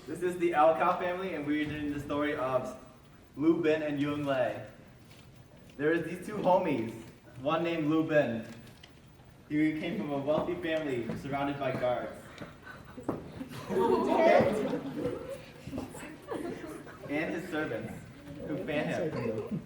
This is the Areca family, and we're doing the story of Lu Bin and Yung Lei. There is these two homies, one named Lu Bin. He came from a wealthy family surrounded by guards. And his servants, who fan him.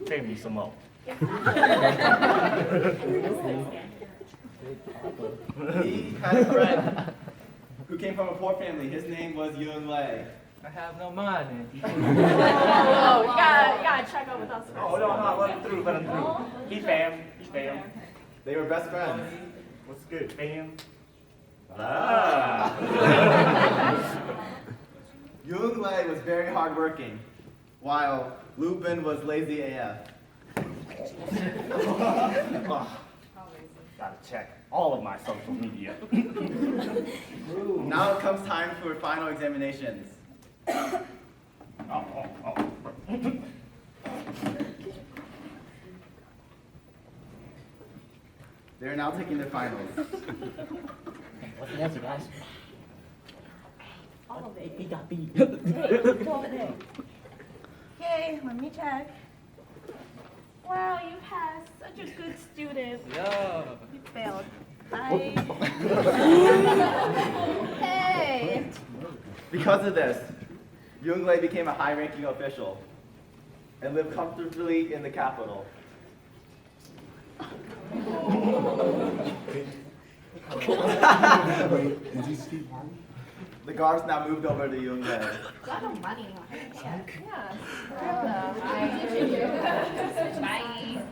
Pay me some more. He had a friend who came from a poor family. His name was Yung Lei. I have no money. You gotta check out with us first. Oh, no, let him through, let him through. He fam. They were best friends. What's good, fam? Yung Lei was very hardworking, while Lu Bin was lazy AF. Gotta check all of my social media. Now it comes time for final examinations. They're now taking their finals. What's the answer, guys? All of it. He got beat. Hey, go over there. Okay, let me check. Wow, you passed. Such a good student. Yeah. You failed. Hey. Because of this, Yung Lei became a high-ranking official and lived comfortably in the capital. The guards now moved over to Yung Lei. Got no money.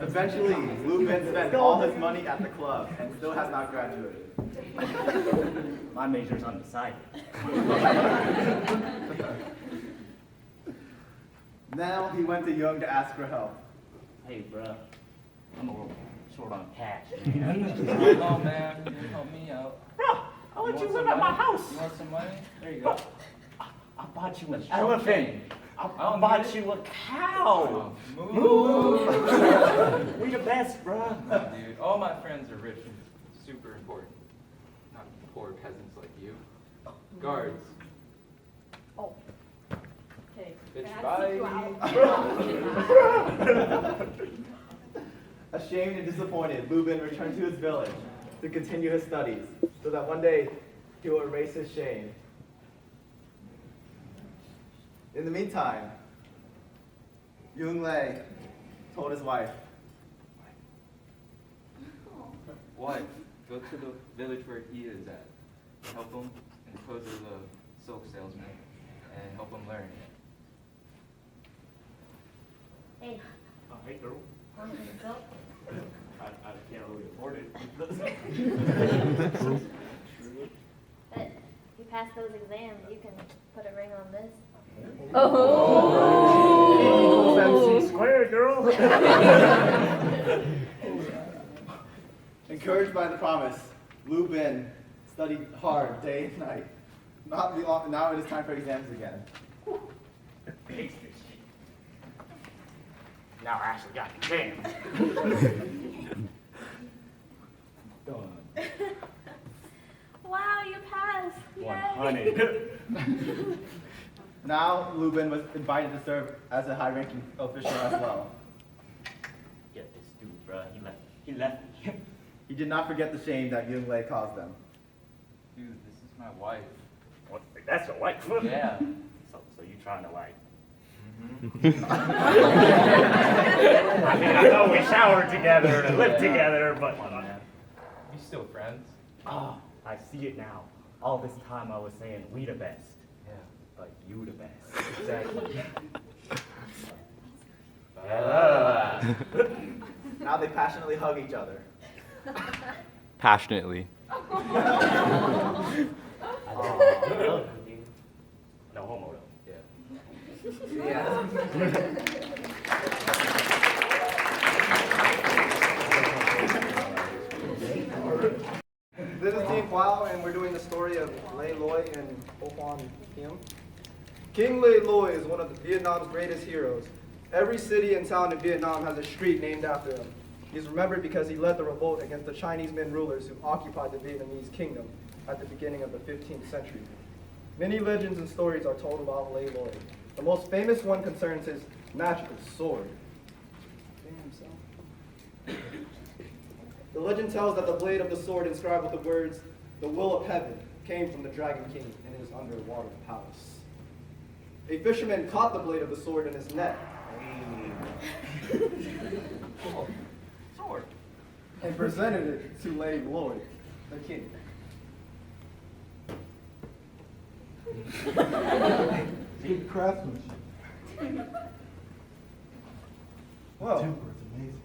Eventually, Lu Bin spent all his money at the club and still has not graduated. My major's undecided. Now he went to Yung to ask for help. Hey, bruh. I'm a little short on cash. Oh man, you can help me out. Bruh, I'll let you live at my house. You want some money? There you go. I bought you an elephant. I don't bought need you a cow. Move. We the best, bruh. No, dude, all my friends are rich and super important. Not poor peasants like you. Guards. Oh. Okay. Bitch, Can I bye. keep you out? Ashamed and disappointed, Lu Bin returned to his village to continue his studies, so that one day he will erase his shame. In the meantime, Yung Lei told his wife, What? Go to the village where he is at. Help him and pose as a silk salesman and help him learn. Hey, Hey, girl. want to go? I can't really afford it. But if you pass those exams, you can put a ring on this. MC squared, girl. encouraged by the promise, Lu Bin studied hard day and night. Now it is time for exams again. Ace this shit. Now I actually got the exam. Done. Wow, you passed. Yay. 100. Now Lu Bin was invited to serve as a high-ranking official as well. Get this dude, bruh. He left me. He did not forget the shame that Yung Lei caused them. Dude, this is my wife. What? That's your wife? Yeah. So you trying to like? Mm-hmm. I mean, I know we showered together and lived together, but We still friends? oh, I see it now. All this time I was saying we the best, Yeah. but you the best. Exactly. Now they passionately hug each other. Passionately. I love you, dude. No homo though. Yeah. Yeah. This is Team Whowl, and we're doing the story of Lei Loi and Hoan Kiem. King Lei Loi is one of Vietnam's greatest heroes. Every city and town in Vietnam has a street named after him. He's remembered because he led the revolt against the Chinese Min rulers who occupied the Vietnamese kingdom at the beginning of the 15th century. Many legends and stories are told about Lei Loi. The most famous one concerns his magical sword. The legend tells that the blade of the sword inscribed with the words, "The will of heaven," came from the Dragon King in his underwater palace. A fisherman caught the blade of the sword in his net Oh, sword. and presented it to Lei Loi, the king. Good craftsmanship. Well, Temper is amazing.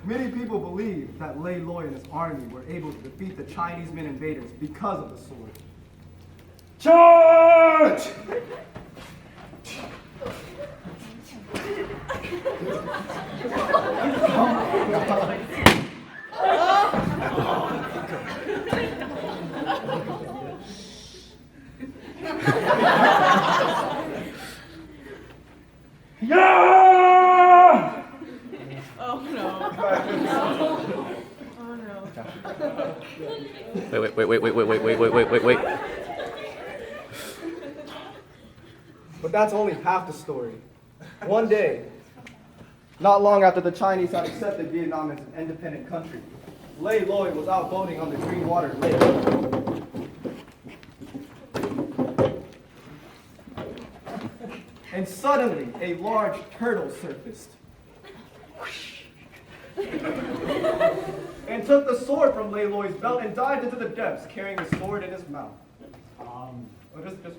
many people believe that Lei Loi and his army were able to defeat the Chinese men invaders because of the sword. Charge! Yeah! Oh no. Oh no. Wait. But that's only half the story. One day, not long after the Chinese had accepted Vietnam as an independent country, Lei Loi was out boating on the Green Water Lake. And suddenly, a large turtle surfaced and took the sword from Lei Loi's belt and dived into the depths, carrying the sword in his mouth. Oh, just go.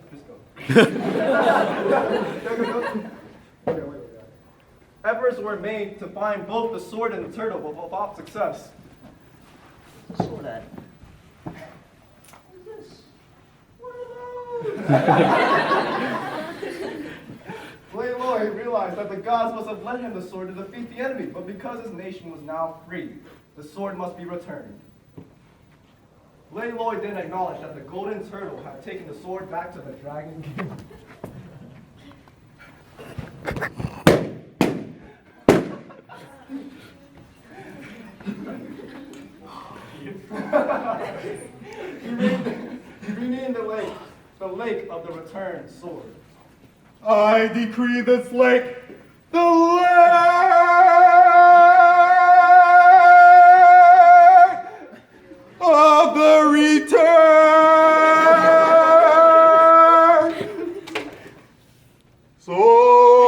Wait. Efforts were made to find both the sword and the turtle, but without success. Sword at. Lei Loi realized that the gods must have lent him the sword to defeat the enemy, but because his nation was now free, the sword must be returned. Lei Loi then acknowledged that the golden turtle had taken the sword back to the Dragon King. He renamed the lake of the returned sword. I decree this lake the lake of the return sword.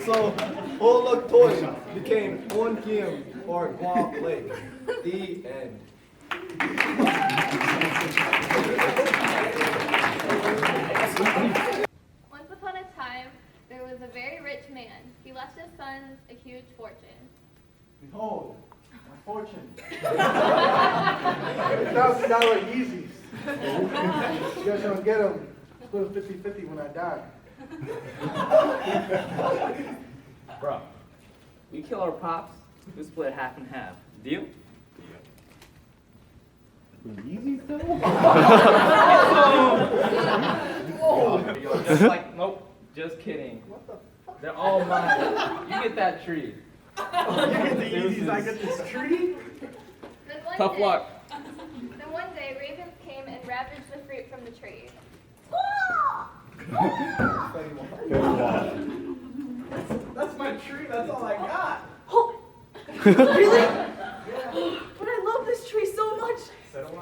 So, Hoan Toi became Hoan Kiem, or Whowl Lake. The end. Once upon a time, there was a very rich man. He left his sons a huge fortune. Behold, my fortune. $1,000 Yeezys. You guys don't get them. Split 50-50 when I die. Bro, we kill our pops, we split half and half. Deal? Yo, just like, nope, just kidding. What the fuck? They're all mine. You get that tree. You get the Yeezys, I get this tree? Then one Tough day, luck. Then one day, ravens came and ravaged the fruit from the tree. That's my tree, that's all I got. Oh, really? But I love this tree so much. So do I.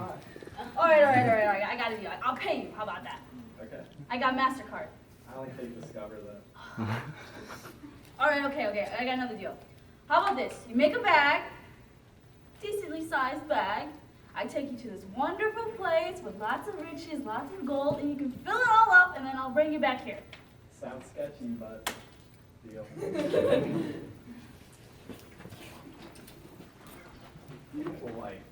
All right. I got a deal. I'll pay you. How about that? Okay. I got MasterCard. I don't think you discover that. All right, okay. I got another deal. How about this? You make a bag, decently sized bag. I take you to this wonderful place with lots of riches, lots of gold, and you can fill it all up, and then I'll bring you back here. Sounds sketchy, but deal. Beautiful life.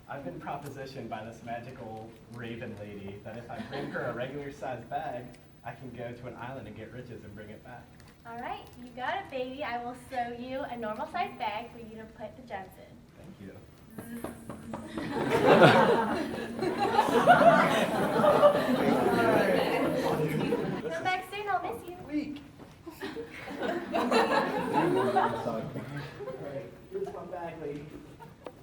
I've been propositioned by this magical raven lady that if I bring her a regular sized bag, I can go to an island and get riches and bring it back. All right, you got it, baby. I will sew you a normal-sized bag for you to put the gems in. Thank you. Come back soon. I'll miss you. Week. Exactly.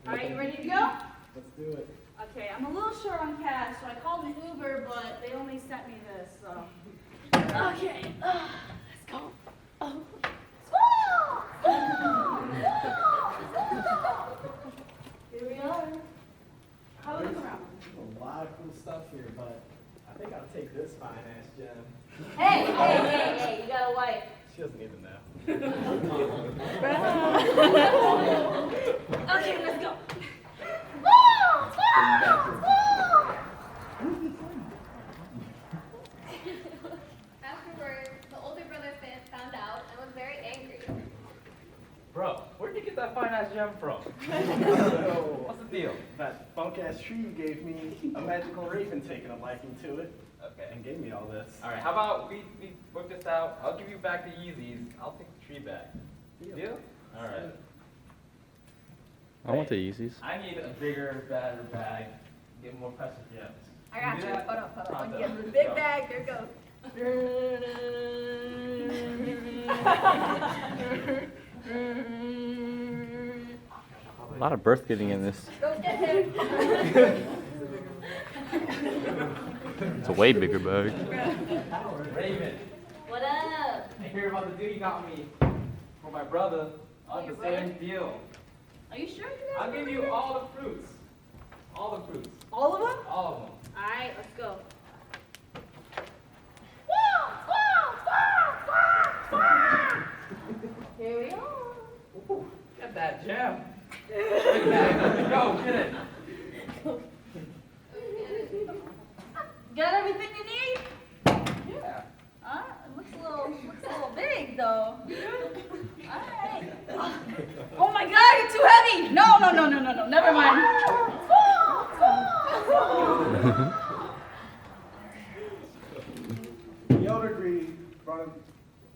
All right, you ready to go? Let's do it. Okay, I'm a little short on cash, so I called an Uber, but they only sent me this, so. Okay, let's go. Oh. Squall! Squall! Squall! Here we are. How are we looking around? A lot of cool stuff here, but I think I'll take this fine ass gem. Hey, you got a wife. She doesn't even know. Okay, let's go. Squall! Squall! Squall! Afterwards, the older brother found out and was very angry. Bro, where'd you get that fine ass gem from? So, What's the deal? that bunk ass tree you gave me, a magical raven taking a liking to it, Okay. and gave me all this. All right, how about we work this out? I'll give you back the Yeezys. I'll take the tree back. Deal? All right. I want the Yeezys. I need a bigger, better bag. Get more precious gems. I got Do you. that? Hold up. Pronto. I'll get the big Go. bag. There it goes. A lot of birth getting in this. Go get him. It's a way bigger bag. Raven, What up? I hear about the deal you got me for my brother. On Your the same brother? deal. Are you sure you guys? I'll give you all the fruits. All the fruits. All of them? All of them. All right, let's go. Here we are. Get that gem. Big bag. Go, get it. Got everything you need? Yeah. It looks a little big though. Alright. Oh my god, you're too heavy! No, never mind. The elder tree brought him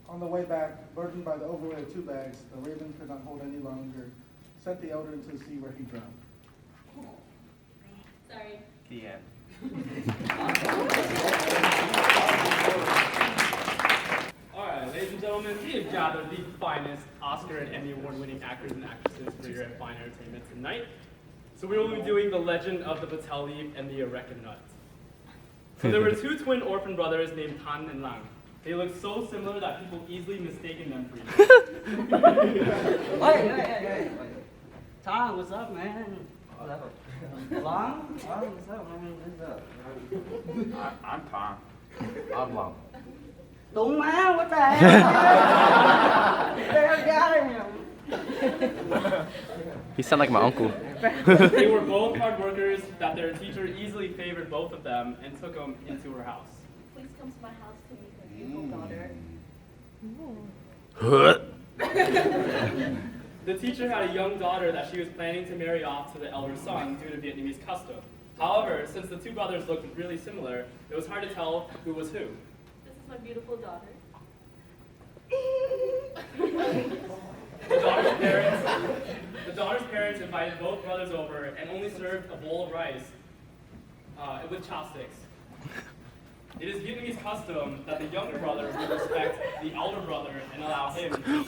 on the way back, burdened by the overweight of 2 bags. The raven could not hold any longer, sent the elder into the sea where he drowned. Sorry. The end. All right, ladies and gentlemen, we have gathered the finest Oscar and Emmy award-winning actors and actresses for your fine entertainment tonight. So we will be doing The Legend of the Betel Leaf and the Areca Nut. So there were 2 twin orphan brothers named Tan and Lang. They looked so similar that people easily mistaken them for each other. Hey. Tom, what's up, man? Long? What's up, man? What's up? I'm Tom. I'm Long. Đúng má, what the hell? They got him. He sound like my uncle. They were both hard workers that their teacher easily favored both of them and took them into her house. Please come to my house to meet her beautiful daughter. The teacher had a young daughter that she was planning to marry off to the elder son due to Vietnamese custom. However, since the 2 brothers looked really similar, it was hard to tell who was who. This is my beautiful daughter. The daughter's parents invited both brothers over and only served a bowl of rice with chopsticks. It is Vietnamese custom that the younger brother would respect the elder brother and allow him to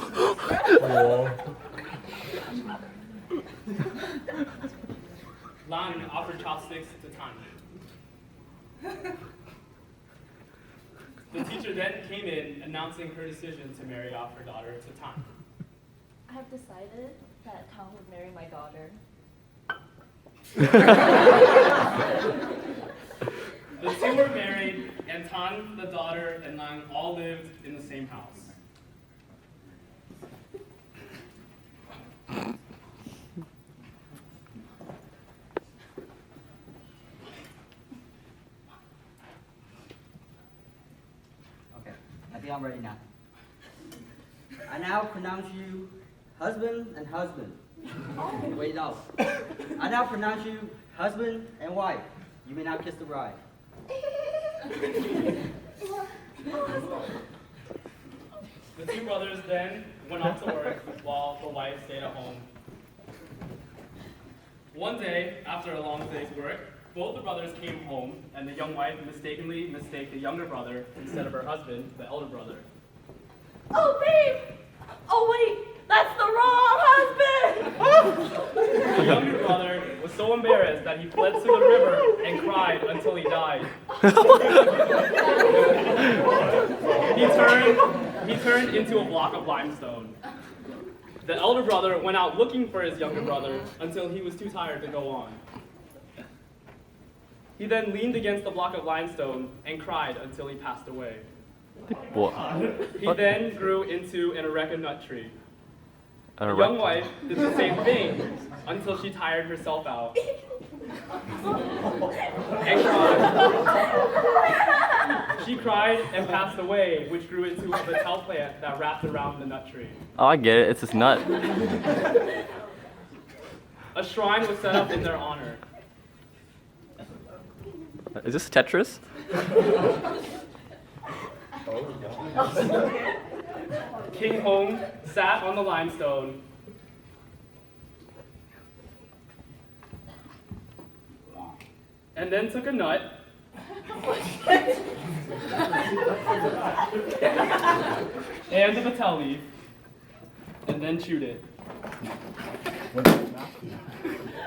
Lan offered chopsticks to Tan. The teacher then came in announcing her decision to marry off her daughter to Tan. I have decided that Tom would marry my daughter. The 2 were married, and Tan, the daughter, and Lang all lived in the same house. Okay, I think I'm ready now. I now pronounce you husband and husband. Wait, no. I now pronounce you husband and wife. You may now kiss the bride. The 2 brothers then went off to work while the wife stayed at home. One day, after a long day's work, both the brothers came home, and the young wife mistakenly mistaked the younger brother instead of her husband, the elder brother. Oh, babe! Oh, wait, that's the wrong husband! The younger brother was so embarrassed that he fled to the river and cried until he died. He turned into a block of limestone. The elder brother went out looking for his younger brother until he was too tired to go on. He then leaned against the block of limestone and cried until he passed away. What? He then grew into an Areca nut tree. An The young wife did the same thing until she tired herself out and cried. She cried and passed away, which grew into a Betel plant that wrapped around the nut tree. Oh, I get it. It's this nut. A shrine was set up in their honor. Is this Tetris? King Hong sat on the limestone and then took a nut and a Betel leaf and then chewed it.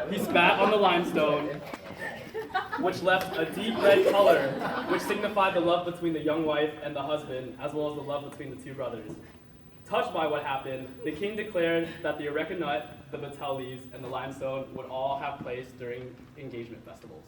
He spat on the limestone, which left a deep red color, which signified the love between the young wife and the husband, as well as the love between the two brothers. Touched by what happened, the king declared that the Areca nut, the Betel leaves, and the limestone would all have place during engagement festivals.